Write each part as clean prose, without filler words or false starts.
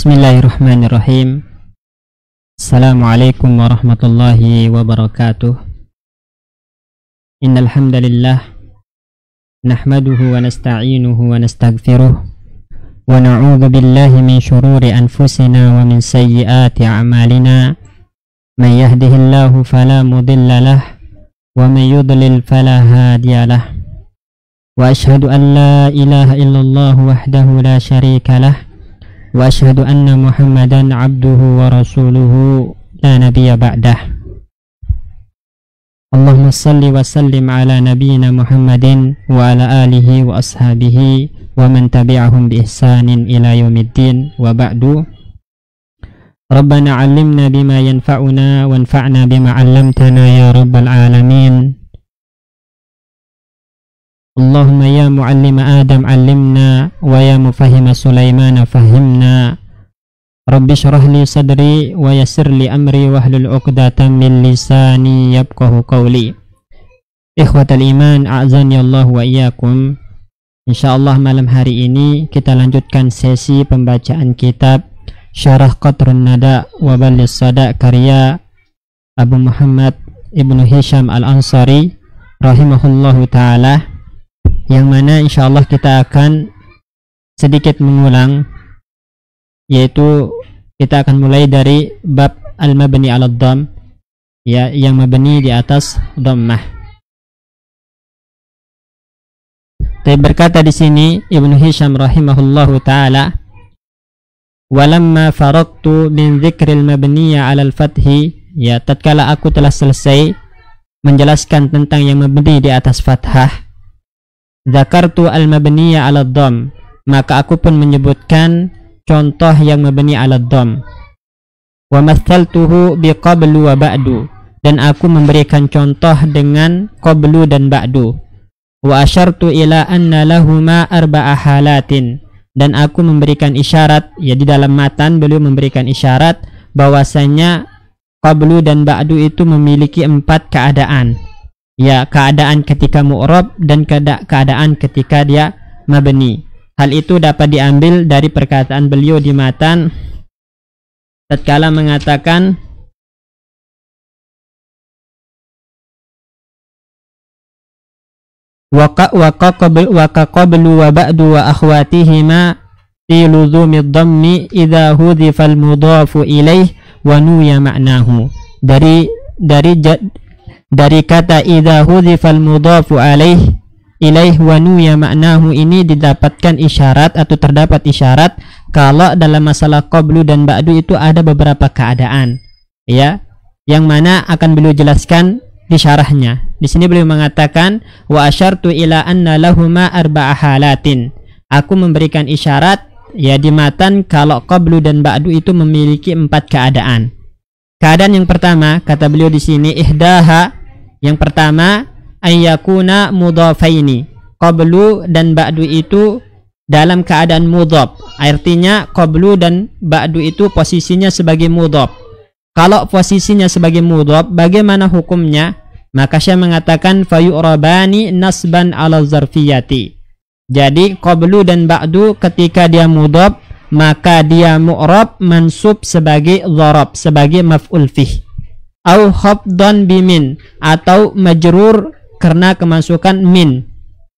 Bismillahirrahmanirrahim. Assalamualaikum warahmatullahi wabarakatuh. Innal hamdalillah nahmaduhu wa nasta'inuhu wa nastaghfiruh wa na'udzu billahi min shururi anfusina wa min sayyiati a'malina. Man yahdihillahu fala mudilla lah wa man yudlil fala hadiya lah. Wa ashhadu an la ilaha illallah wahdahu la syarika lah. Wa ashhadu anna Muhammadan abduhu wa rasuluhu la nabiyya ba'dah. Allahumma salli wa sallim ala nabiyyina Muhammadin wa ala alihi wa ashabihi wa man tabi'ahum bi ihsanin ila yaumiddin wa ba'du. Rabbana 'allimna bima yanfa'una wanfa'na bima 'allamtana ya rabbal alamin. Allahumma ya mu'allima Adam 'allimna wa ya mufahhima Sulaiman fahhimna. Rabbi shrah li sadri wa yassir li amri wahlul 'uqdatam min lisani yafqahu qawli. Ikhwatal iman, a'zani Allah wa iyyakum. Insyaallah malam hari ini kita lanjutkan sesi pembacaan kitab Syarah Qatrun Nada wa Ballis Sada karya Abu Muhammad Ibnu Hisham Al-Ansari rahimahullahu ta'ala, yang mana insyaallah kita akan sedikit mengulang, yaitu kita akan mulai dari bab al-mabni 'ala dhamm, ya, yang mabni di atas dhammah. Berkata di sini Ibnu Hisham rahimahullahu taala, walamma faraqtu min dzikril mabniya 'ala al-fathi, ya, tatkala aku telah selesai menjelaskan tentang yang mabni di atas fathah, dzakartu al-mabniya 'ala dhamm, maka aku pun menyebutkan contoh yang mabni 'ala dhamm. Wa mathaltuhu bi qablu wa ba'du, dan aku memberikan contoh dengan qablu dan ba'du. Wa asyartu ila anna lahuma arba'a halatin, dan aku memberikan isyarat, ya, di dalam matan beliau memberikan isyarat bahwasanya qablu dan ba'du itu memiliki 4 keadaan. Ya, keadaan ketika mu'rab dan keadaan ketika dia mabni. Hal itu dapat diambil dari perkataan beliau di matan tatkala mengatakan wa qablu wa ba'du wa akhwatihima fi luzumi dhammi idza hudhifa al-mudhafu ilaih wa nuya ma'nahu. Dari kata idza hudhifal mudhafu ilaih wa nuya ma'nahu ini didapatkan isyarat atau terdapat isyarat kalau dalam masalah qablu dan ba'du itu ada beberapa keadaan, ya, yang mana akan beliau jelaskan di syarahnya. Di sini beliau mengatakan wa asyartu ila anna lahuma arba'a halatin. Aku memberikan isyarat, ya, di matan kalau qablu dan ba'du itu memiliki 4 keadaan. Keadaan yang pertama, kata beliau di sini, ihdaha, yang pertama, ayyakuna mudhafaini. Qablu dan ba'du itu dalam keadaan mudhaf. Artinya qablu dan ba'du itu posisinya sebagai mudhaf. Kalau posisinya sebagai mudhaf, bagaimana hukumnya? Maka saya mengatakan fayu'rabani nasban 'ala zarfiyati. Jadi qablu dan ba'du ketika dia mudhaf, maka dia mu'rab mansub sebagai dzarab, sebagai maf'ul fih. Au khafdan bimin, atau majrur karena kemasukan min,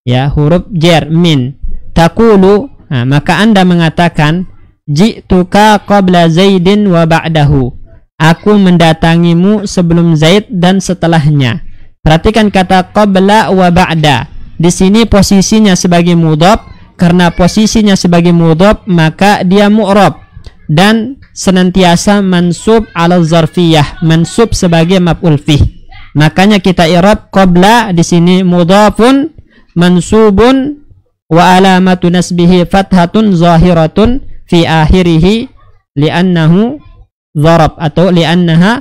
ya, huruf jar min. Taqulu, maka Anda mengatakan ji'tuka qabla Zaidin wa ba'dahu. Aku mendatangimu sebelum Zaid dan setelahnya. Perhatikan kata qabla wa ba'da. Di sini posisinya sebagai mudhaf. Karena posisinya sebagai mudhaf, maka dia mu'rab dan senantiasa mansub 'ala zarfiyah, mansub sebagai maf'ul fih. Makanya kita i'rab qabla di sini mudhafun mansubun wa alamatu nasbihi fathatun zahiratun fi akhirih li'annahu zarab atau li'annahu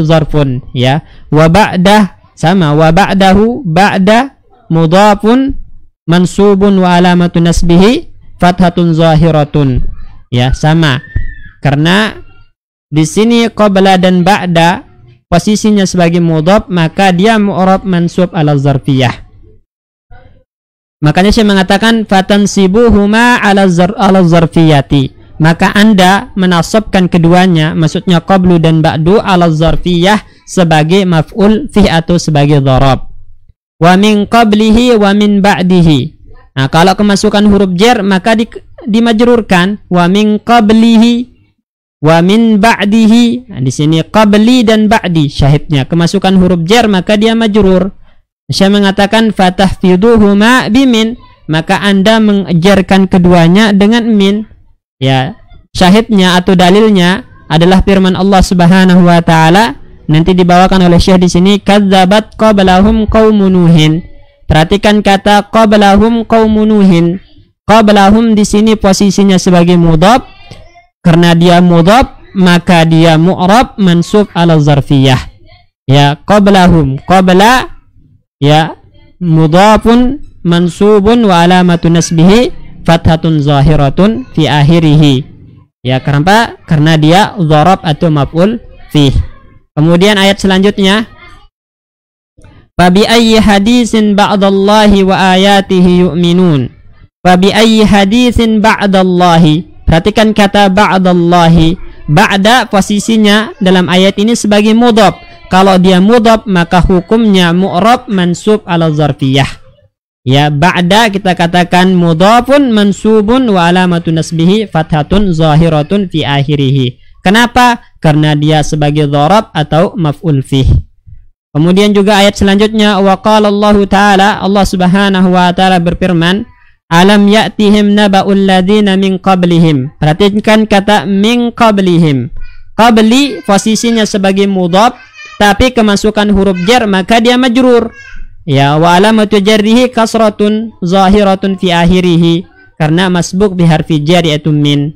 zarfun, ya. Wa ba'dah sama, wa ba'dahu, ba'da mudhafun mansubun wa alamatu nasbihi fathatun zahiratun, ya, sama. Karena di sini qabla dan ba'da posisinya sebagai mudhaf, maka dia mu'rab mansub 'ala zarfiyah. Makanya saya mengatakan fatansibuhuma 'ala zarfiyati. maka Anda menasabkan keduanya, maksudnya qablu dan ba'du, ala zarfiyah sebagai maf'ul fih atau sebagai dharab. Wa min qablihi wa min ba'dihi. Nah, kalau kemasukan huruf jar maka dimajrurkan wa min qablihi wa min ba'dihi. Nah, di sini qabli dan ba'di syahidnya kemasukan huruf jar maka dia majrur. Saya mengatakan fatahfiduhuma bimin, maka Anda mengejarkan keduanya dengan min. Ya, syahidnya atau dalilnya adalah firman Allah Subhanahu wa taala, nanti dibawakan oleh Syekh di sini, kadzabat qablahum qaumun nuhin. Perhatikan kata qablahum qaumun nuhin. Qablahum di sini posisinya sebagai mudhaf. Karena dia mudhaf maka dia mu'rab mansub ala zarfiyah. Ya, qablahum, qabla ya mudhafun mansubun wa alamatu nasbihi fathatun zahiratun fi akhirih. Ya, kenapa? Karena dia dharab atau maf'ul fih. Kemudian ayat selanjutnya, fabi ayyi hadisin ba'dallahi wa ayatihi yu'minun. Fabi ayyi hadisin ba'dallahi. Perhatikan kata ba'dallahi. Ba'da posisinya dalam ayat ini sebagai mudhaf. Kalau dia mudhaf maka hukumnya mu'rab mansub ala zarfiyah. Ya, ba'da kita katakan mudhafun mansubun wa alamatu nasbihi fathatun zahiratun fi akhirih. Kenapa? Karena dia sebagai dharab atau maf'ul fih. Kemudian juga ayat selanjutnya, wa qala Allah taala, Allah Subhanahu wa taala berfirman, alam ya'tihim naba'ul ladzina min qablihim. Perhatikan kata min qablihim. Qabli posisinya sebagai mudhaf tapi kemasukan huruf jar maka dia majrur. Ya, wa alamatu jarrihi kasratun zahiratun fi akhirih, karena masbuk bi harfi jar yaitu min.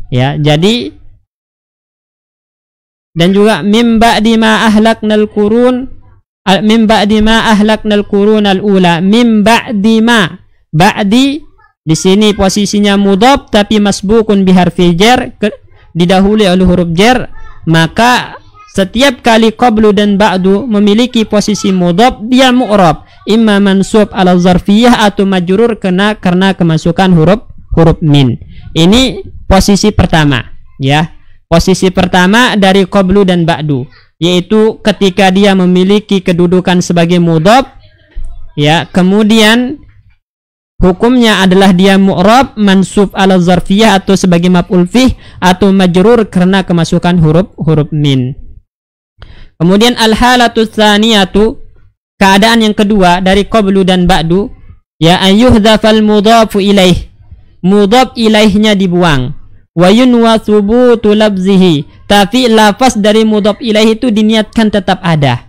Ya, jadi dan juga mim ba'di ma ahlaknal qurun, mim ba'di ma ahlaknal qurun al-ula. Mim ba'di ma, ba'di di sini posisinya mudhaf tapi masbukun bi harfi jar, didahului oleh huruf jar, maka setiap kali qablu dan ba'du memiliki posisi mudhaf dia mu'rab, imma mansub ala zarfiyah atau majrur karena kemasukan huruf min. Ini posisi pertama, ya. Posisi pertama dari qablu dan ba'du, yaitu ketika dia memiliki kedudukan sebagai mudhaf, ya, kemudian hukumnya adalah dia mu'rab mansub ala zarfiyah atau sebagai maf'ul fih atau majrur karena kemasukan huruf min. Kemudian al-halatu tsaniyatu, keadaan yang kedua dari qablu dan ba'du, ya, ayyuhdhafal mudhafu ilaih. Mudhaf ilaihnya dibuang. Wa yunwa thubutu labzihi, tapi lafaz dari mudhaf ilaih itu diniatkan tetap ada.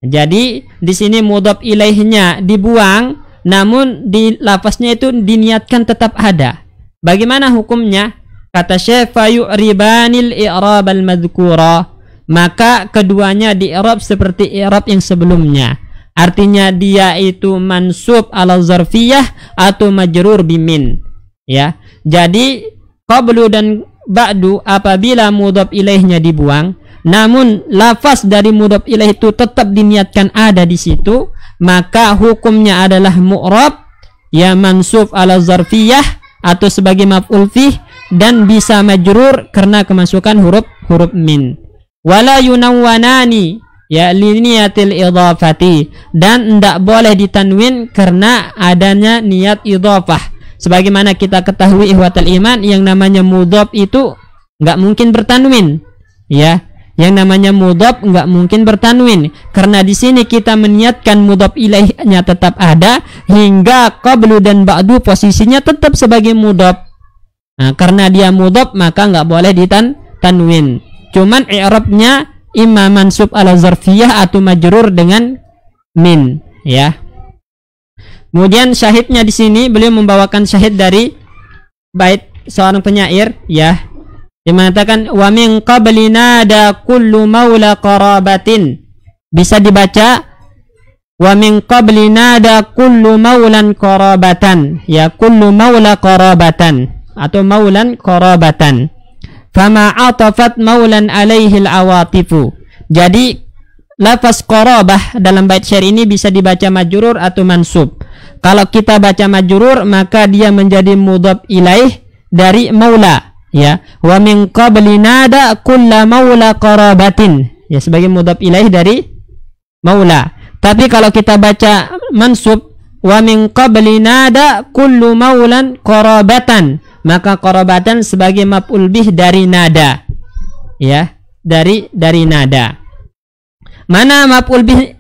Jadi di sini mudhaf ilaihnya dibuang, namun di lafaznya itu diniatkan tetap ada. Bagaimana hukumnya? Kata Syekh, fa yu'ribanil i'rab al-madhkura, maka keduanya di-i'rab seperti i'rab yang sebelumnya. Artinya dia itu mansub ala zarfiyah atau majrur bimin. Ya. Jadi qablu dan ba'du apabila mudhaf ilaihnya dibuang, namun lafaz dari mudhaf ilaih itu tetap diniatkan ada di situ, maka hukumnya adalah mu'rab, ya, mansub ala zarfiyah atau sebagai maf'ul fih dan bisa majrur karena kemasukan huruf min. Wala yunawwanani, ya, liniyatil idhafati, dan tidak boleh ditanwin karena adanya niat idhafah. Sebagaimana kita ketahui ihwatal iman, yang namanya mudhaf itu nggak mungkin bertanwin, ya. Yang namanya mudhaf nggak mungkin bertanwin karena di sini kita meniatkan mudhaf ilaihnya tetap ada hingga qablu dan ba'du posisinya tetap sebagai mudhaf. Nah, karena dia mudhaf maka nggak boleh ditanwin. Cuman i'rabnya imma mansub ala zarfiyah atau majrur dengan min, ya. Kemudian syahidnya di sini beliau membawakan syahid dari bait seorang penyair, ya, yang mengatakan wa min qablina da kullu maula qarabatin. Bisa dibaca wa min qablina da kullu maulan qarabatan, ya, kullu maula qarabatan atau maulan qarabatan. Fama atafat maulan alaihi al-awatifu. Jadi lafaz qarabah dalam bait syair ini bisa dibaca majrur atau mansub. Kalau kita baca majrur maka dia menjadi mudhaf ilaih dari maula, Ya, wa min qabli nada kulla maula qarabatin. Ya, sebagai mudhaf ilaih dari maula. Tapi kalau kita baca mansub wa min qabli nada kullu maulan qarabatan, maka qarabatan sebagai maf'ul bih dari nada. Ya, dari nada. Mana maf'ul bih?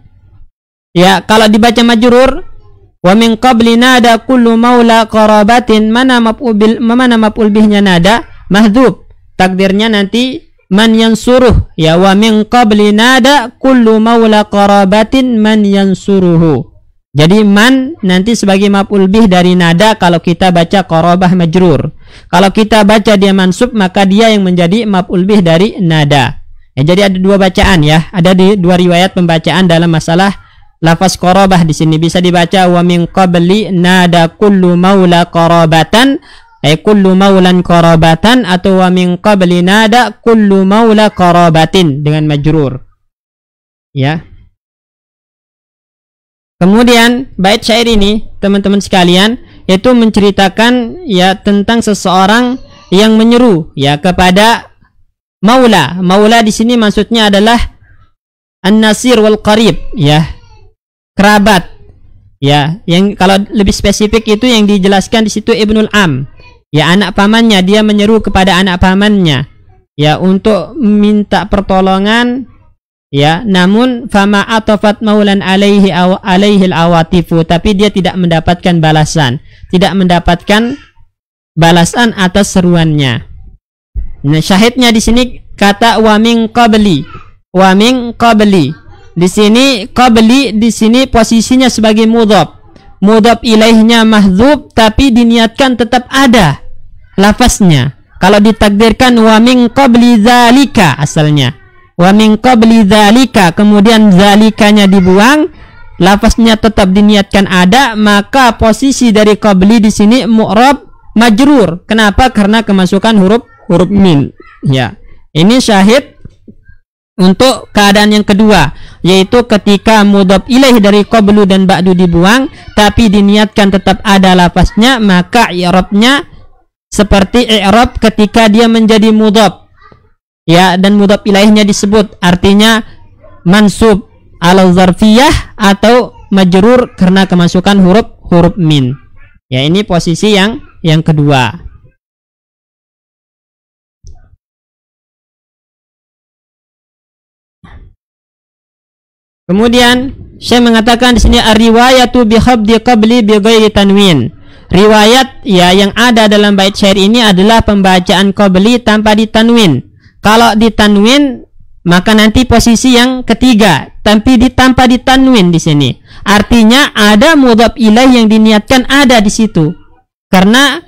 Ya, kalau dibaca majrur wa min qabli nada kullu maula qarabatin, mana maf'ul bihnya nada? Mahdzub. Takdirnya nanti man yansuruh. Ya, wa min qabli nada kullu maula qarabatin man yansuruhu. Jadi man nanti sebagai maf'ul bih dari nada kalau kita baca qarabah majrur. Kalau kita baca dia mansub, maka dia yang menjadi maf'ul bih dari nada. Ya, jadi ada dua bacaan ya. Ada di dua riwayat pembacaan dalam masalah lafaz qarabah di sini. Bisa dibaca wa min qabli nada kullu maula qarabatan, kullu maulan qarabatan, atau wa min qabli nada kullu maula qarabatin dengan majrur. Ya. Kemudian bait syair ini, teman-teman sekalian, itu menceritakan ya tentang seseorang yang menyeru ya kepada maula. Maula di sini maksudnya adalah an-nasir wal qarib, ya, kerabat. Ya, yang kalau lebih spesifik itu yang dijelaskan di situ Ibnul Am. Ya, anak pamannya, dia menyeru kepada anak pamannya ya untuk minta pertolongan. Ya, namun fama atafat maulan alaihi al-awatifu, tapi dia tidak mendapatkan balasan, tidak mendapatkan balasan atas seruannya. Nah, syahidnya di sini kata wa min qabli. Wa min qabli. Di sini qabli di sini posisinya sebagai mudhaf. Mudhaf ilaihnya mahdzub tapi diniatkan tetap ada lafaznya. Kalau ditakdirkan wa min qabli zalika asalnya. Wa min qabli dzalika, kemudian zalikanya dibuang, lafaznya tetap diniatkan ada, maka posisi dari qabli di sini mu'rab majrur. Kenapa? Karena kemasukan huruf min. Ya. Ini syahid untuk keadaan yang kedua, yaitu ketika mudhaf ilaih dari qablu dan ba'du dibuang tapi diniatkan tetap ada lafaznya, maka i'rabnya seperti i'rab ketika dia menjadi mudhaf. Ya, dan mudhaf ilaihnya disebut, artinya mansub ala zarfiyah atau majrur karena kemasukan huruf min. Ya, ini posisi yang kedua. Kemudian saya mengatakan di sini ar-riwayatu bi khabdi qabli bi ghairi tanwin. Riwayat ya yang ada dalam bait syair ini adalah pembacaan qabli tanpa ditanwin. Kalau ditanwin maka nanti posisi yang ketiga, tapi tanpa ditanwin di sini. Artinya ada mudhaf ilaih yang diniatkan ada di situ. Karena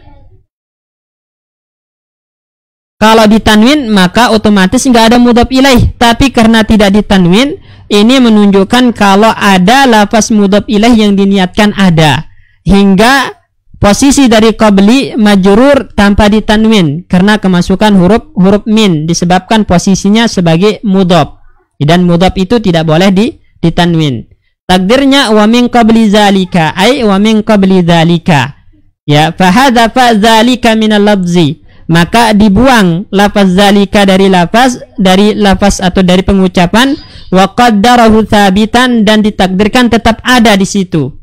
kalau ditanwin maka otomatis nggak ada mudhaf ilaih. Tapi karena tidak ditanwin, ini menunjukkan kalau ada lafaz mudhaf ilaih yang diniatkan ada. Hingga posisi dari qabli majrur tanpa ditanwin karena kemasukan huruf min disebabkan posisinya sebagai mudhaf. Dan mudhaf itu tidak boleh ditanwin. Takdirnya wa min qabli zalika, ay wa min qabli zalika. Ya, fa hadza fa zalika minal lafzi. Maka dibuang lafaz zalika dari lafaz atau dari pengucapan, wa qaddarahu tsabitan, dan ditakdirkan tetap ada di situ.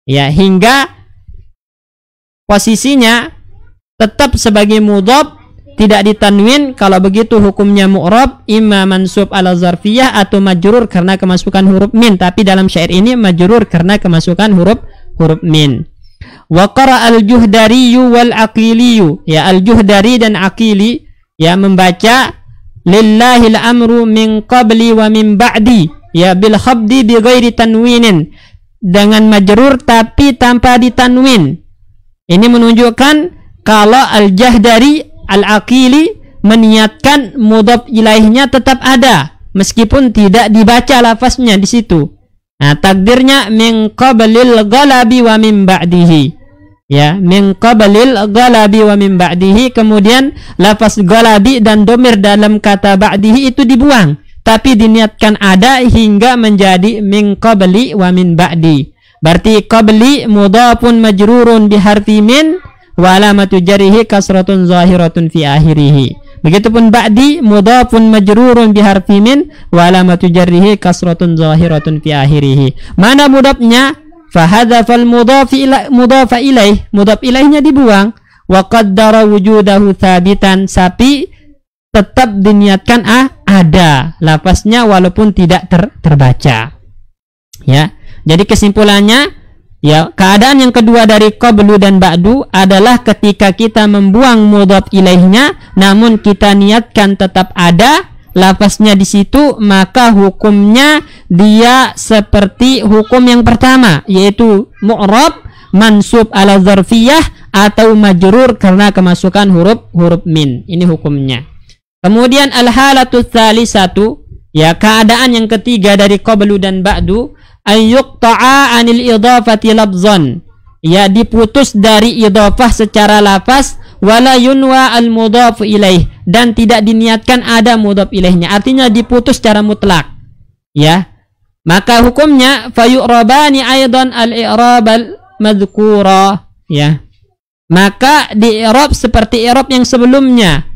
Ya, hingga posisinya tetap sebagai mudhaf, tidak ditanwin. Kalau begitu hukumnya mu'rab, imma mansub ala zarfiyah atau majrur karena kemasukan huruf min. Tapi dalam syair ini majrur karena kemasukan huruf min. Wa qara al-Juhdari wal Aqili. Ya, al-Juhdari dan Aqili ya membaca lillahil amru min qabli wa min ba'di, ya bil khabdi bi ghairi tanwinin, dengan majrur tapi tanpa ditanwin. Ini menunjukkan kalau al-Jahdari, al-Aqili meniatkan mudhaf ilaihnya tetap ada meskipun tidak dibaca lafaznya di situ. Nah, takdirnya min qablil ghalabi wa min ba'dihi. Ya, min qablil ghalabi wa min ba'dihi, kemudian lafaz ghalabi dan domir dalam kata ba'dihi itu dibuang, tapi diniatkan ada hingga menjadi min qabli wa min ba'di. Berarti qabli mudhafun majrurun bi harfi min, wa alamatu jarrihi kasratun zahiratun fi akhirih. Begitupun ba'di mudhafun majrurun bi harfi min wa alamatu jarrihi kasratun zahiratun fi akhirih. Mana mudhafnya? Fa hadzafal mudhaf ilaih, mudhaf ilaihnya dibuang, wa qaddara wujudahu tsabitan, tapi tetap diniatkan ada lafaznya walaupun tidak terbaca. Ya. Jadi kesimpulannya, ya, keadaan yang kedua dari qablu dan ba'du adalah ketika kita membuang mudhaf ilaihnya namun kita niatkan tetap ada lafaznya di situ, maka hukumnya dia seperti hukum yang pertama, yaitu mu'rab, mansub ala zarfiyah, atau majrur karena kemasukan huruf min. Ini hukumnya. Kemudian al-halatu tsalisatu, ya, keadaan yang ketiga dari qablu dan ba'du, ayyuqta'a anil idhafati labzan, ya, diputus dari idhafah secara lafaz, wala yunwa al mudhaf ilaih, dan tidak diniatkan ada mudhaf ilaihnya, artinya diputus secara mutlak, ya. Maka hukumnya fayu'rabani aidan al i'rab al madhkura, ya. Maka di i'rab seperti i'rab yang sebelumnya,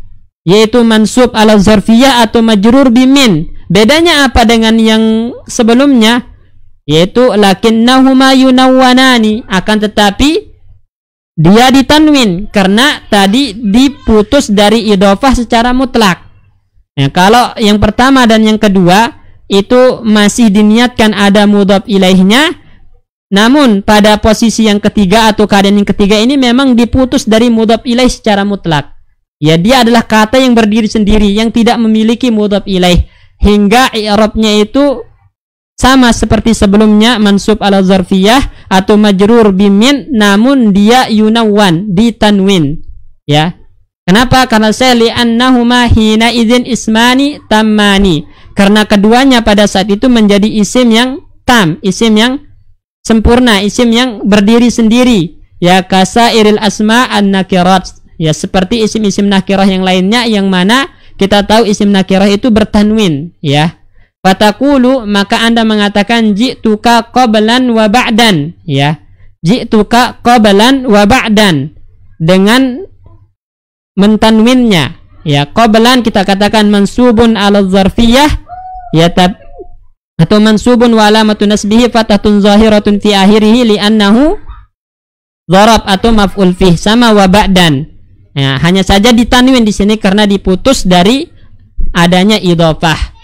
yaitu mansub ala zarfiyah atau majrur bimin. Bedanya apa dengan yang sebelumnya? Yaitu lakinnahuma yunawwanani, akan tetapi dia ditanwin karena tadi diputus dari idhofah secara mutlak. Ya, kalau yang pertama dan yang kedua itu masih diniatkan ada mudhaf ilaihnya, namun pada posisi yang ketiga atau keadaan yang ketiga ini memang diputus dari mudhaf ilaih secara mutlak. Ya, dia adalah kata yang berdiri sendiri yang tidak memiliki mudhaf ilaih, hingga i'rabnya itu sama seperti sebelumnya, mansub ala zarfiyah atau majrur bimin, namun dia yunawwan, ditanwin, ya. Kenapa? Karena li'annahuma hina idzin ismani tammani, karena keduanya pada saat itu menjadi isim yang tam, isim yang sempurna, isim yang berdiri sendiri, ya, kasairil asma an-nakirat, ya, seperti isim-isim nakirah yang lainnya yang mana kita tahu isim nakirah itu bertanwin, ya. Fatakulu, maka Anda mengatakan ji'tuka qablan wa ba'dan, ya. Ji'tuka qablan wa ba'dan dengan mentanwinnya, ya. Qablan kita katakan mansubun ala zarfiyah, ya, atau mansubun wa alamatu nasbihi fathatun zahiratun fi akhirih li'annahu dharab atau maf'ul fih, sama wa ba'dan. Ya, hanya saja ditanwin di sini karena diputus dari adanya idhofah.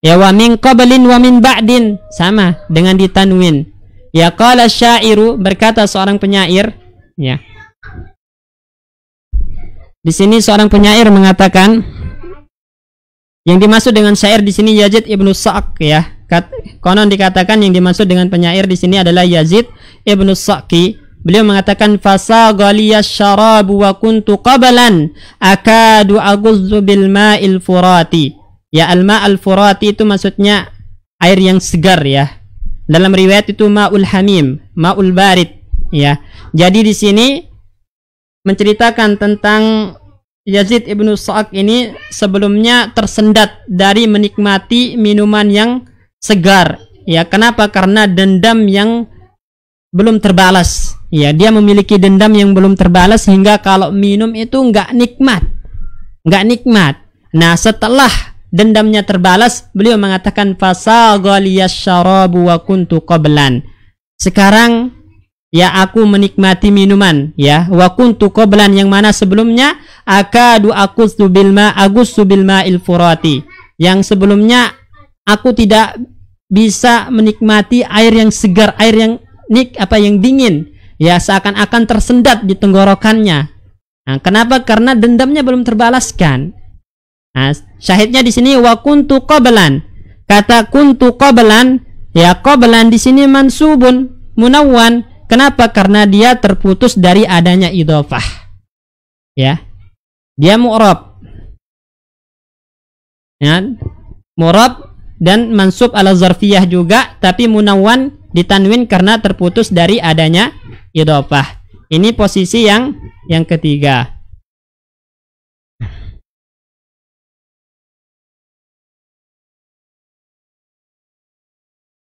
Ya, wa min qablin wa min ba'din, sama dengan ditanwin. Ya, qala syairu, berkata seorang penyair, ya. Di sini seorang penyair mengatakan, yang dimaksud dengan syair di sini Yazid ibnu Sa'q, ya. Konon dikatakan yang dimaksud dengan penyair di sini adalah Yazid ibnu Sa'qi. Beliau mengatakan fasagaliyas syarabu wa kuntu qablan akadu aguzzu bil ma'il furati. Ya, al-ma' al-furati itu maksudnya air yang segar, ya. Dalam riwayat itu ma'ul hamim, ma'ul barid, ya. Jadi di sini menceritakan tentang Yazid ibnu Sa'q ini sebelumnya tersendat dari menikmati minuman yang segar, ya. Kenapa? Karena dendam yang belum terbalas, ya. Dia memiliki dendam yang belum terbalas hingga kalau minum itu nggak nikmat. Nah, setelah dendamnya terbalas, beliau mengatakan fasagaliyas syarabu wa kuntu qablan. Sekarang, ya, aku menikmati minuman, ya, wa kuntu qablan, yang mana sebelumnya akadu aqustu bil ma'il furati, yang sebelumnya aku tidak bisa menikmati air yang segar, air yang yang dingin, ya, seakan-akan tersendat di tenggorokannya. Nah, kenapa? Karena dendamnya belum terbalaskan. Nah, syahidnya di sini wa kuntu qablan. Kata kuntu qablan, ya, qablan di sini mansubun munawwan. Kenapa? Karena dia terputus dari adanya idhofah. Ya. Dia mu'rab. Ya. Mu'rab dan mansub ala zarfiyah juga, tapi munawwan ditanwin karena terputus dari adanya idhofah. Ini posisi yang ketiga.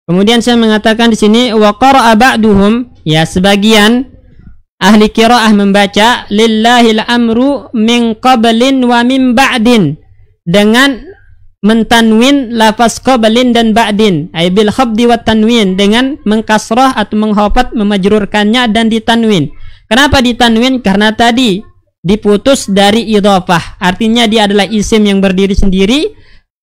Kemudian saya mengatakan di sini wa qara'a ba'duhum, ya, sebagian ahli qiraah membaca lillahil amru min qablin wa min ba'din dengan mentanwin lafaz qablin dan ba'din, ay bil khabdi wa tanwin, dengan mengkasrah atau menghafat, memajrurkannya dan ditanwin. Kenapa ditanwin? Karena tadi diputus dari idhofah, artinya dia adalah isim yang berdiri sendiri,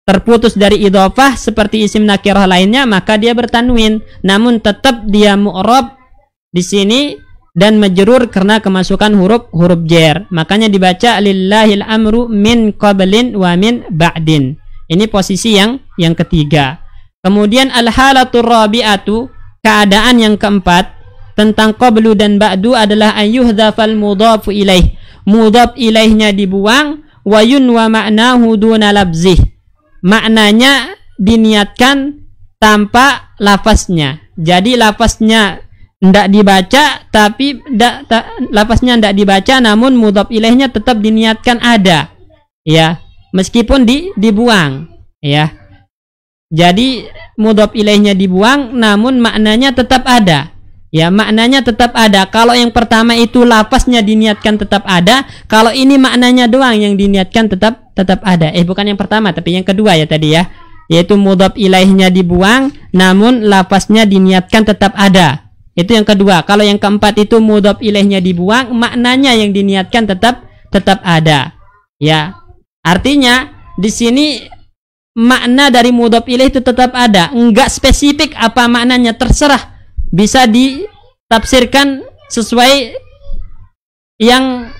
terputus dari idhofah seperti isim nakirah lainnya, maka dia bertanwin. Namun tetap dia mu'rab di sini dan majrur karena kemasukan huruf jar. Makanya dibaca lillahil amru min qablin wa min ba'din. Ini posisi yang ketiga. Kemudian al-halatur rabi'atu, keadaan yang keempat tentang qablu dan ba'du adalah ayyuhdhafal mudhafu ilaih. Mudhaf ilaihnya dibuang, wa yunwa ma'nahu duna labzih. Maknanya diniatkan tanpa lafaznya. Jadi lafaznya tidak dibaca, tapi lafaznya tidak dibaca, namun mudhaf ilaihnya tetap diniatkan ada, ya, meskipun dibuang, ya. Jadi mudhaf ilaihnya dibuang, namun maknanya tetap ada, ya, maknanya tetap ada. Kalau yang pertama itu lafaznya diniatkan tetap ada, kalau ini maknanya doang yang diniatkan tetap ada. Bukan yang pertama, tapi yang kedua ya tadi ya, yaitu mudhaf ilaihnya dibuang, namun lafaznya diniatkan tetap ada. Itu yang kedua. Kalau yang keempat itu mudhaf ilaihnya dibuang, maknanya yang diniatkan tetap ada. Ya. Artinya di sini makna dari mudhaf ilaih itu tetap ada, enggak spesifik apa maknanya, terserah. Bisa ditafsirkan sesuai yang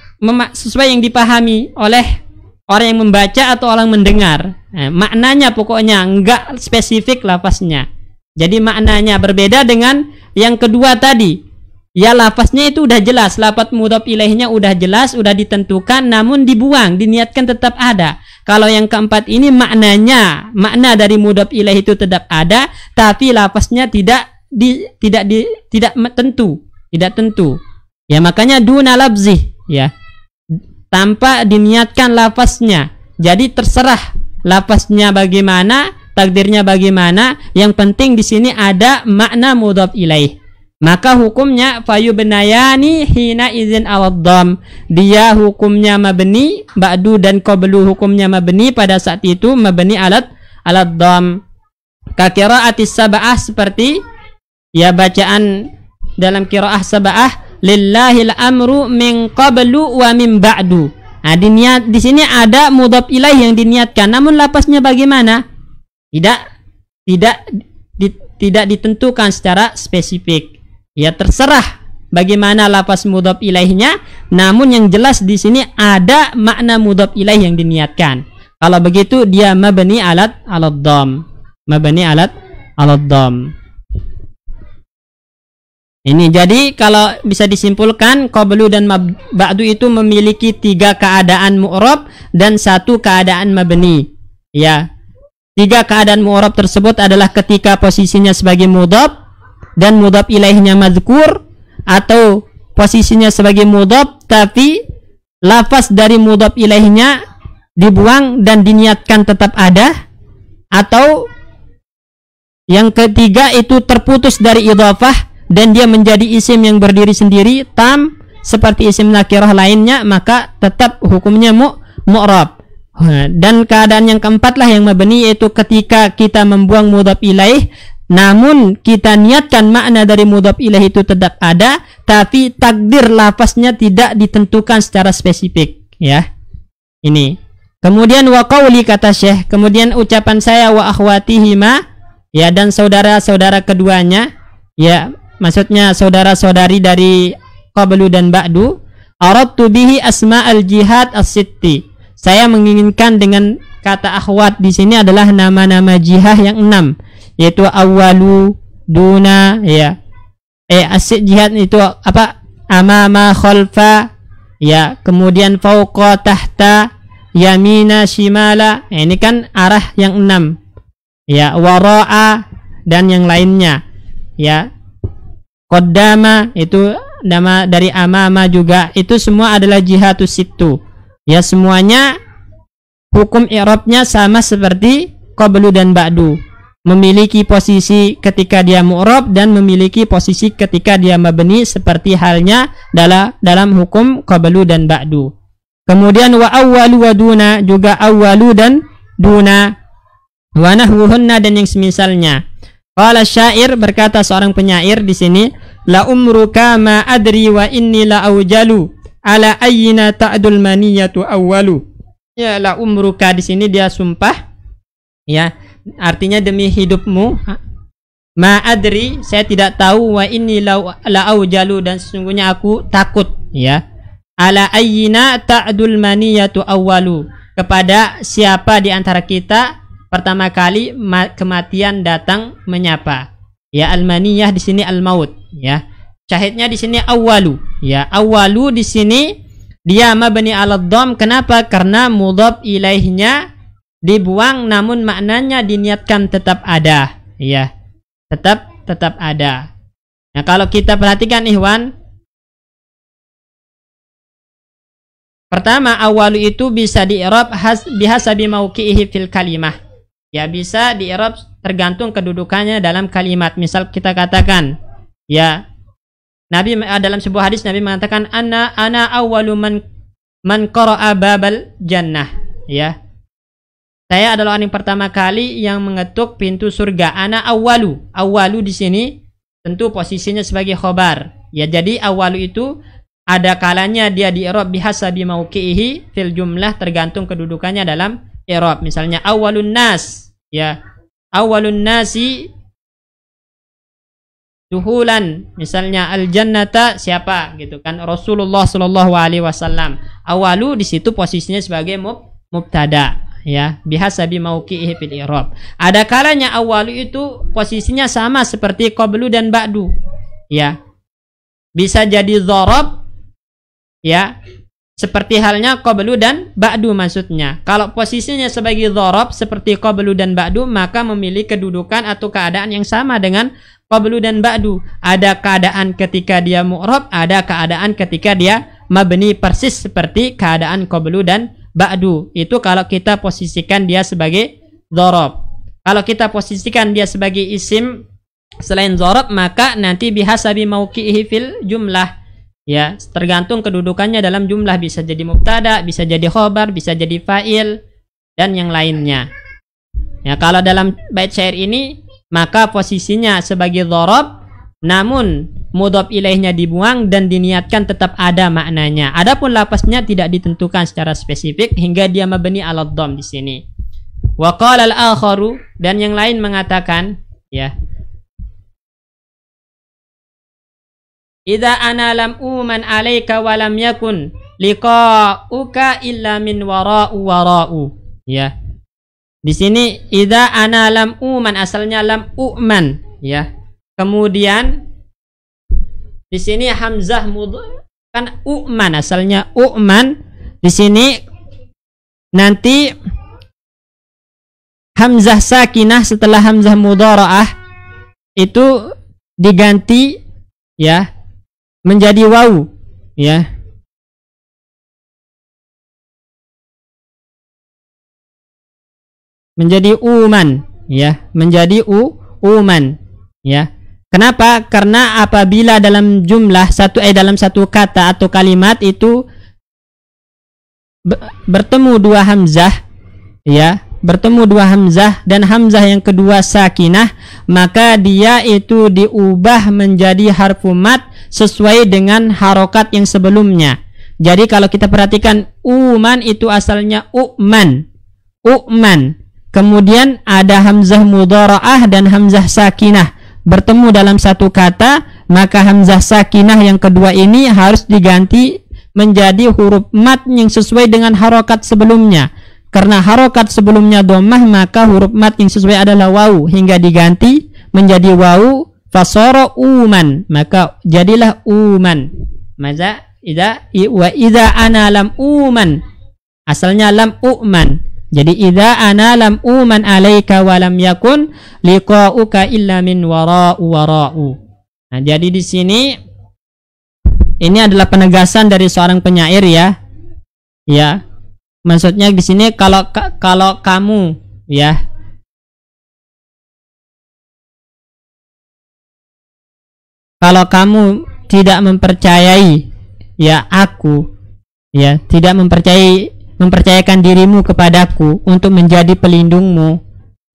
dipahami oleh orang yang membaca atau orang mendengar. Maknanya pokoknya enggak spesifik lafaznya. Jadi maknanya berbeda dengan yang kedua tadi. Ya, lafaznya itu udah jelas, lafaz mudhaf ilaihnya udah jelas, udah ditentukan, namun dibuang, diniatkan tetap ada. Kalau yang keempat ini makna dari mudhaf ilaih itu tetap ada, tapi lafaznya tidak tentu. Ya, makanya duna labzih, ya. Tanpa diniatkan lafaznya. Jadi terserah lafaznya bagaimana, takdirnya bagaimana, yang penting di sini ada makna mudhaf ilaih. Maka hukumnya fayubnayani hina idzin al-dhamm. Dia hukumnya mabni, ba'du dan qablu hukumnya mabni, pada saat itu mabni alat dhamm. Ka qiraatis sab'ah, seperti ya bacaan dalam qiraah sab'ah, lillahil amru min qablu wa min ba'du. Nah, di sini ada mudhaf ilaih yang diniatkan, namun lafaznya bagaimana? Tidak ditentukan secara spesifik. Ya, terserah bagaimana lafaz mudhaf ilaihnya, namun yang jelas di sini ada makna mudhaf ilaih yang diniatkan. Kalau begitu dia mabni alat dhamm. Mabni alat dhamm. Ini jadi kalau bisa disimpulkan, qablu dan ba'du itu memiliki 3 keadaan mu'rab dan 1 keadaan mabni. Ya. 3 keadaan mu'rab tersebut adalah ketika posisinya sebagai mudhaf dan mudhaf ilaihnya mazkur, atau posisinya sebagai mudhaf tapi lafaz dari mudhaf ilaihnya dibuang dan diniatkan tetap ada, atau yang ketiga itu terputus dari idhofah dan dia menjadi isim yang berdiri sendiri tam seperti isim nakirah lainnya, maka tetap hukumnya mu'rab. Dan keadaan yang keempat lah yang mabni, yaitu ketika kita membuang mudhaf ilaih, namun kita niatkan makna dari mudhaf ilaih itu tetap ada, tapi takdir lafaznya tidak ditentukan secara spesifik, ya. Ini. Kemudian wa qauli, kata Syekh, kemudian ucapan saya wa akhwatihima, ya, dan saudara-saudara keduanya, ya, maksudnya saudara-saudari dari qablu dan ba'du, aradtu bihi asma'al jihad as-sitti. Saya menginginkan dengan kata akhwat di sini adalah nama-nama jihah yang 6, yaitu awalu, duna, ya. Asyik jihad itu apa? Amama, khalfa, ya. Kemudian fauqa, tahta, yamina, shimala. Ini kan arah yang 6. Ya, wara'a dan yang lainnya. Ya. Qaddama itu nama dari amama juga. Itu semua adalah jihatus situ. Ya, semuanya hukum i'rabnya sama seperti qablu dan ba'du. memiliki posisi ketika dia mu'rab dan memiliki posisi ketika dia mabni seperti halnya dalam hukum qablu dan ba'du. Kemudian wa awwalu wa duna, juga awwalu dan duna, wa nahwuhunna dan yang semisalnya. Qala syair, berkata seorang penyair di sini, la umruka ma adri wa inni la aujalu ala ayyina ta'dul maniyatu awwalu. Ya, la umruka di sini dia sumpah, ya, artinya demi hidupmu. Ma adri, saya tidak tahu, wa inni la aujalu, dan sesungguhnya aku takut, ya. Ala ayyina ta'dul maniyatu awwalu, kepada siapa di antara kita pertama kali kematian datang menyapa. Ya, al-maniyah di sini al-maut, ya. Syahidnya di sini awwalu, ya. Awwalu di sini dia mabni ala dhamm. Kenapa? Karena mudhaf ilaihnya dibuang namun maknanya diniatkan tetap ada, ya. Tetap ada. Nah, kalau kita perhatikan ikhwan, pertama awwalu itu bisa di-i'rab bihasabi mauqi'ihi fil kalimah. Ya, bisa di-i'rab tergantung kedudukannya dalam kalimat. Misal kita katakan, ya, Nabi dalam sebuah hadis Nabi mengatakan ana awwalu man qara'a babal jannah, ya. Saya adalah orang yang pertama kali yang mengetuk pintu surga. Ana awwalu. Awwalu di sini tentu posisinya sebagai khobar. Ya, jadi awwalu itu ada kalanya dia di i'rab bihasabi mauqi'ihi fil jumlah, tergantung kedudukannya dalam i'rab. Misalnya awwalun nas, ya. Awwalun nasi duhulan, misalnya al jannata siapa gitu kan, Rasulullah sallallahu alaihi wasallam. Awalu di situ posisinya sebagai mubtada, ya, bihasabi mauqi'ihi fil i'rab. Ada kalanya awalu itu posisinya sama seperti qablu dan ba'du, ya. Bisa jadi dzarab, ya, seperti halnya qablu dan ba'du maksudnya. Kalau posisinya sebagai dzarab seperti qablu dan ba'du, maka memiliki kedudukan atau keadaan yang sama dengan qablu dan ba'du. Ada keadaan ketika dia mu'rab, ada keadaan ketika dia mabni, persis seperti keadaan qablu dan ba'du. Itu kalau kita posisikan dia sebagai dzarab. Kalau kita posisikan dia sebagai isim selain dzarab, maka nanti bihasabi mauqi'ihi fil jumlah, ya, tergantung kedudukannya dalam jumlah. Bisa jadi mubtada, bisa jadi khobar, bisa jadi fa'il, dan yang lainnya. Ya, kalau dalam bait syair ini maka posisinya sebagai dzarab namun mudhaf ilaihnya dibuang dan diniatkan tetap ada maknanya. Adapun lafaznya tidak ditentukan secara spesifik hingga dia mabni ala dhamm di sini. Wa qala al-akharu, dan yang lain mengatakan, ya, idza ana lam uman alaika wa lam yakun liqa'uka illa min wara'u, ya. Di sini idza ana lam uman, asalnya lam u'man, ya. Kemudian di sini hamzah kan u'man, asalnya u'man. Di sini nanti hamzah sakinah setelah hamzah mudhara'ah itu diganti, ya, menjadi wawu, ya. Menjadi uman, ya, menjadi uman, ya. Kenapa? Karena apabila dalam jumlah dalam satu kata atau kalimat itu bertemu dua hamzah, ya, bertemu dua hamzah dan hamzah yang kedua sakinah, maka dia itu diubah menjadi harfu mat sesuai dengan harokat yang sebelumnya. Jadi kalau kita perhatikan, uman itu asalnya u'man, kemudian ada hamzah mudhara'ah dan hamzah sakinah bertemu dalam satu kata, maka hamzah sakinah yang kedua ini harus diganti menjadi huruf mat yang sesuai dengan harokat sebelumnya. Karena harokat sebelumnya dhammah, maka huruf mat yang sesuai adalah wawu, hingga diganti menjadi wawu, fasara uman, maka jadilah uman. Maza idza ana lam uman, asalnya lam u'man. Jadi idza ana lam uman alaika wa lam yakun liqa'uka illa min wara'u. Nah, jadi di sini ini adalah penegasan dari seorang penyair, ya. Ya. Maksudnya di sini kalau kamu, ya, kalau kamu tidak mempercayai ya aku, ya tidak mempercayakan dirimu kepadaku untuk menjadi pelindungmu,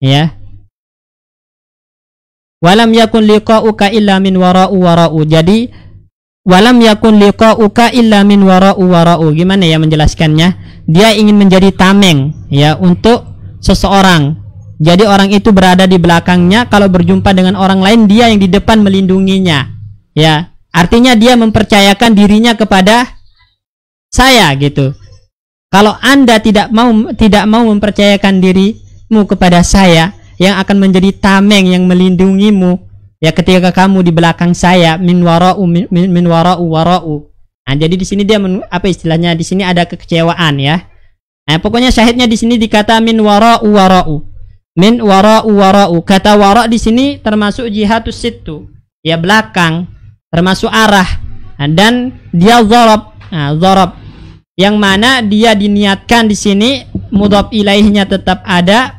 ya. Walam yakun liqa'uka illa min wara'u. Jadi walam yakun liqa'uka illa min wara'u. Gimana ya menjelaskannya? Dia ingin menjadi tameng ya untuk seseorang. Jadi orang itu berada di belakangnya, kalau berjumpa dengan orang lain dia yang di depan melindunginya. Ya, artinya dia mempercayakan dirinya kepada saya gitu. Kalau Anda tidak mau mempercayakan dirimu kepada saya, yang akan menjadi tameng yang melindungimu ya ketika kamu di belakang saya, min wara'u. Nah, jadi di sini dia apa istilahnya, di sini ada kekecewaan ya. Nah, pokoknya syahidnya di sini dikata min wara'u. Min wara'u. Kata wara' di sini termasuk jihatus situ, ya belakang, termasuk arah. Nah, dan dia dzarab. Nah, dzarab yang mana dia diniatkan di sini mudhaf ilaihnya tetap ada,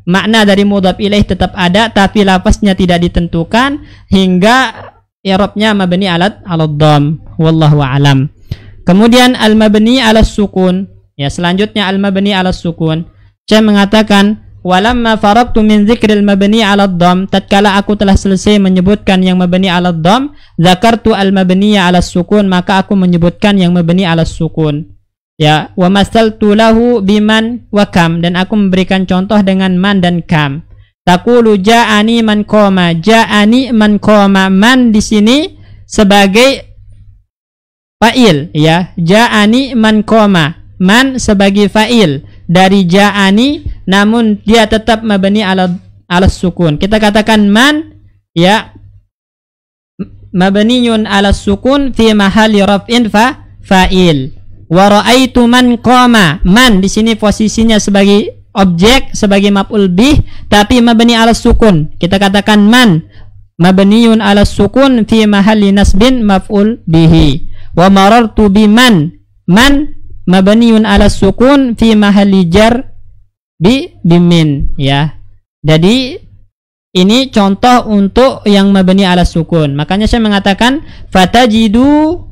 makna dari mudhaf ilaih tetap ada, tapi lafaznya tidak ditentukan hingga i'rabnya mabni ala dhamm. Wallahu a'lam. Kemudian al-mabni ala sukun. Ya, selanjutnya al-mabni ala sukun. Saya mengatakan walamma faraqtu min dzikril mabni ala dhamm, tatkala aku telah selesai menyebutkan yang mabni ala dhamm, zakartu al-mabni ala sukun, maka aku menyebutkan yang mabni ala sukun. Ya, wa masaltu lahu biman wa kam, dan aku memberikan contoh dengan man dan kam. Taqulu ja'ani man qama. Ja'ani man qama. Man di sini sebagai fa'il ya. Ja'ani man qama. Man sebagai fa'il dari ja'ani, namun dia tetap mabni ala sukun. Kita katakan man ya mabniun ala sukun fi mahalli raf'in fa'il. Wa ra'aitu man qama. Man di sini posisinya sebagai objek, sebagai maf'ul bih, tapi mabni ala sukun. Kita katakan man mabniun ala sukun fi mahalli nasbin maf'ul bihi. Wa marartu biman. Man mabniun ala sukun fi mahalli jar bimin ya. Jadi ini contoh untuk yang mabni ala sukun. Makanya saya mengatakan fatajidu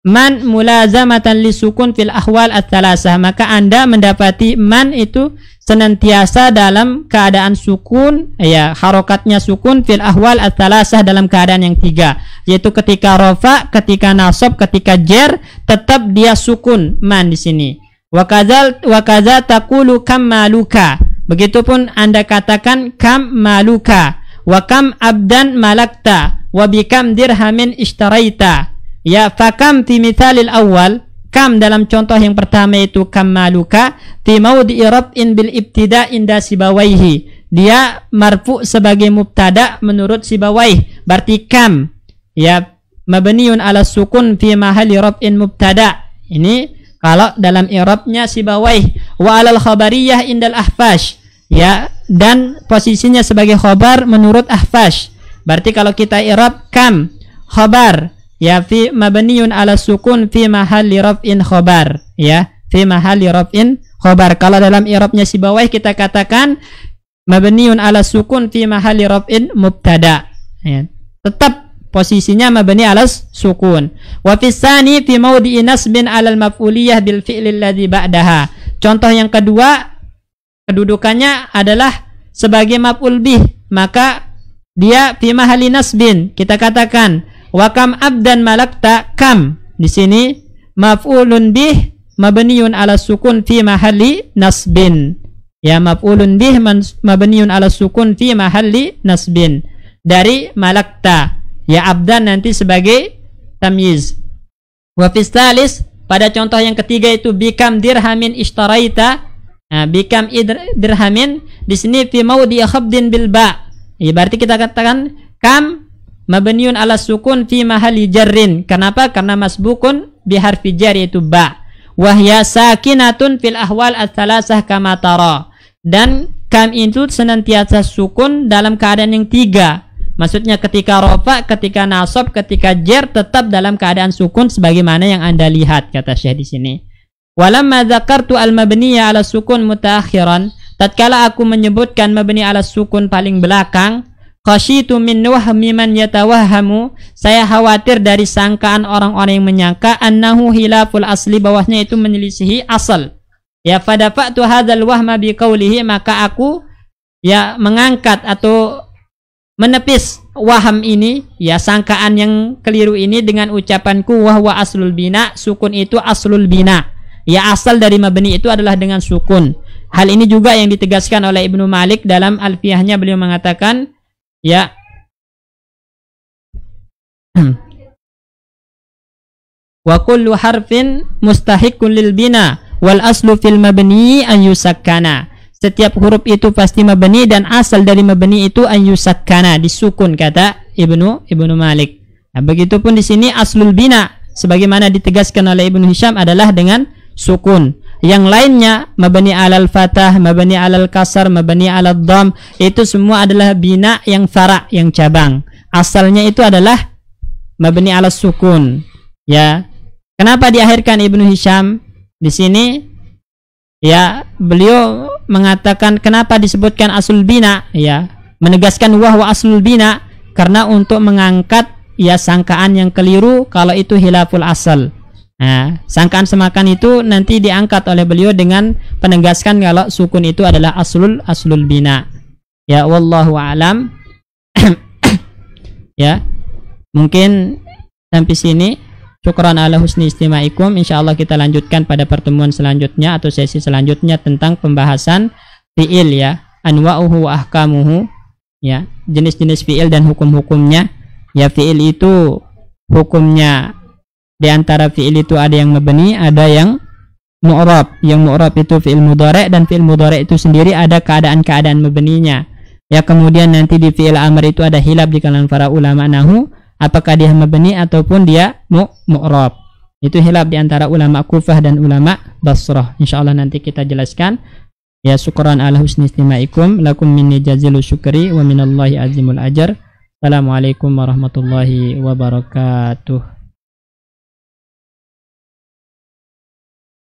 man mulazamatan lisukun fil ahwal ats-tsalasah, maka Anda mendapati man itu senantiasa dalam keadaan sukun ya, harokatnya sukun fil ahwal ats-tsalasah, dalam keadaan yang tiga, yaitu ketika rafa, ketika nasab, ketika jar, tetap dia sukun man di sini. Wa kadza taqulu kam maluka. Begitupun Anda katakan kam maluka, wa kam abdan malakta, wa bikam dirhamin ishtaraita. Ya, fakam fi mithalil awal, kam dalam contoh yang pertama itu kam maluka fi maudhi raf'in bil ibtida' inda sibawaihi. Dia marfu sebagai mubtada menurut Sibawaih. Berarti kam ya mabniun ala sukun fi mahalli raf'in mubtada'. Ini kalau dalam i'rabnya Sibawaih. Wa alal khabariyah indal ahfash. Ya, dan posisinya sebagai khabar menurut ahfash. Berarti kalau kita i'rab kam khabar ya fi mabniun ala sukun fi mahalli raf'in khabar ya, fi mahalli raf'in khabar. Kalau dalam i'rabnya Sibawaih kita katakan mabniun ala sukun fi mahalli raf'in mubtada ya, tetap posisinya mabni ala sukun. Wa fi tsani fi maudhi'i nasbin ala al-maf'uliyah bil fi'li alladhi ba'daha. Contoh yang kedua kedudukannya adalah sebagai maf'ul bih, maka dia fi mahalli nasbin. Kita katakan wa kam abdan malakta. Kam di sini maf'ulun bih mabniun ala sukun fi mahalli nasbin ya, maf'ulun bih mabniun ala sukun fi mahalli nasbin dari malakta ya, abdan nanti sebagai tamyiz. Wa fi tsalis, pada contoh yang ketiga itu bikam dirhamin ishtaraita. Nah, bikam dirhamin di sini fi maudhi khabdin bil ba ya, berarti kita katakan kam mabniun ala sukun fi mahalli jarrin. Kenapa? Karena masbukun biharfi jar yaitu ba. Wahya sakinatun fil ahwal ats-tsalasah kama tara. Dan kam itu senantiasa sukun dalam keadaan yang tiga. Maksudnya ketika rafa, ketika nasab, ketika jar tetap dalam keadaan sukun sebagaimana yang Anda lihat, kata Syekh di sini. Walamma dzakartu al-mabniya ala sukun mutaakhiran, tatkala aku menyebutkan mabni ala sukun paling belakang, khasyitu min wahmi man yatawahhamu, saya khawatir dari sangkaan orang-orang yang menyangka annahu hilaful asli, bahwasanya itu menyelisihi asal. Ya, fadafa'tu hadzal wahma biqaulihi, maka aku ya mengangkat atau menepis waham ini, ya sangkaan yang keliru ini dengan ucapanku wahwa aslul bina, sukun itu aslul bina. Ya, asal dari mabni itu adalah dengan sukun. Hal ini juga yang ditegaskan oleh Ibnu Malik dalam Alfiyahnya, beliau mengatakan ya wa kullu harfin mustahiqqun lil bina wal aslu fil mabni an yusakkana. Setiap huruf itu pasti mabni dan asal dari mabni itu an yusakkana, disukun, kata Ibnu Malik. Nah, begitupun di sini aslul bina sebagaimana ditegaskan oleh Ibnu Hisham adalah dengan sukun. Yang lainnya mabni alal fathah, mabni alal kasar, mabni alal dham, itu semua adalah bina yang fara', yang cabang. Asalnya itu adalah mabni alal sukun. Ya. Kenapa diakhirkan Ibnu Hisham di sini? Ya, beliau mengatakan kenapa disebutkan aslul bina, ya, menegaskan wahwa aslul bina karena untuk mengangkat ya sangkaan yang keliru kalau itu hilaful asal. Nah, sangkaan semakan itu nanti diangkat oleh beliau dengan penegaskan kalau sukun itu adalah aslul bina. Ya, wallahu alam. Ya, mungkin sampai sini. Syukran ala husni istima'ikum. Insyaallah kita lanjutkan pada pertemuan selanjutnya atau sesi selanjutnya tentang pembahasan fi'il, ya, anwa'uhu wa ahkamuhu, ya, jenis-jenis fi'il dan hukum-hukumnya. Ya, fi'il itu hukumnya di antara fi'il itu ada yang mabni, ada yang mu'rab. Yang mu'rab itu fi'il mudhari', dan fi'il mudhari' itu sendiri ada keadaan-keadaan mabninya. Ya, kemudian nanti di fi'il amr itu ada hilaf di kalangan para ulama nahwu, apakah dia mabni ataupun dia mu'rab. Itu hilaf di antara ulama Kufah dan ulama Basrah. Insyaallah nanti kita jelaskan. Ya, syukran ala husni istima'ikum. Lakum minni jazilu syukri wa minallahi azimul ajar. Assalamualaikum warahmatullahi wabarakatuh.